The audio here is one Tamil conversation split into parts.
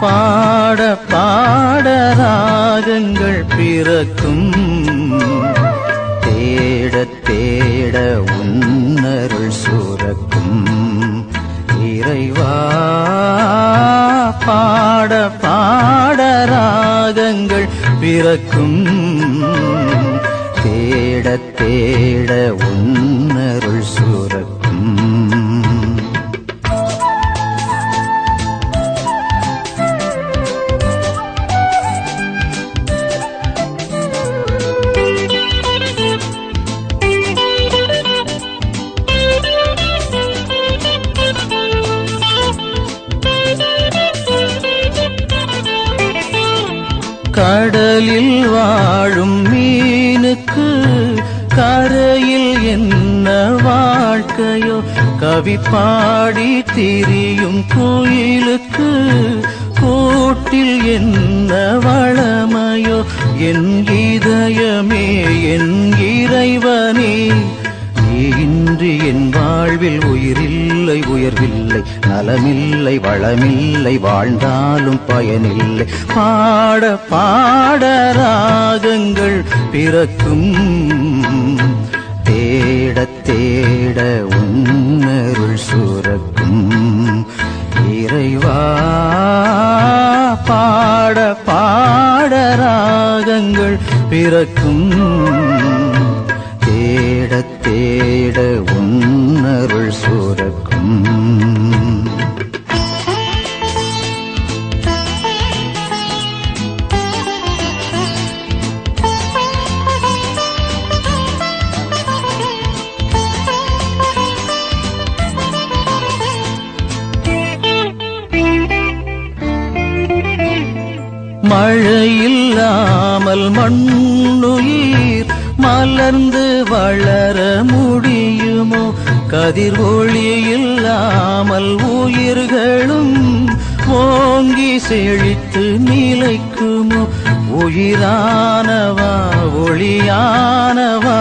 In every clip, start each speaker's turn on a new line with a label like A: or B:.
A: பாட பாட ராகங்கள் பிறக்கும் தேட தேட உன்னருள் சுரக்கும் இறைவா பாட பாட ராகங்கள் பிறக்கும் தேட தேட உன்னருள் சுரக்கும் கடலில் வாழும் மீனுக்கு கரையில் என்ன வாழ்க்கையோ கவி பாடி திரியும் குயிலுக்கு கூட்டில் என்ன வளமையோ என் இதயமே என் இறைவனே இன்றி என் வாழ்வில் உயிரில்லை உயர்வில்லை நலமில்லை வளமில்லை வாழ்ந்தாலும் பயனில்லை பாட பாட ராகங்கள் பிறக்கும் தேட தேட உன்னருள் சுரக்கும் இறைவா பாட பாட ராகங்கள் பிறக்கும் தேட தேட உன்னருள் சுரக்கும் மழையில்லாமல் மண்ணுயிர் மலர்ந்து வளர முடியுமோ கதிர் ஒளி இல்லாமல் உயிர்களும் ஓங்கி செழித்து நிலைக்குமோ உயிரானவா ஒளியானவா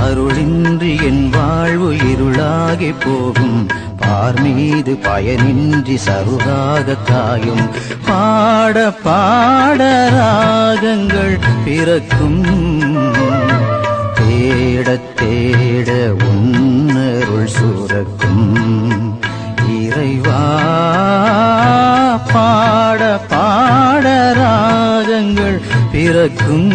A: அருளின்றி என் வாழ்வு இருளாகி போகும் பார் மீது பயனின்றி சருகாக காயும் பாட பாட ராகங்கள் பிறக்கும் தேட தேட உன்னருள் சுரக்கும் இறைவா பாட பாட ராகங்கள் பிறக்கும்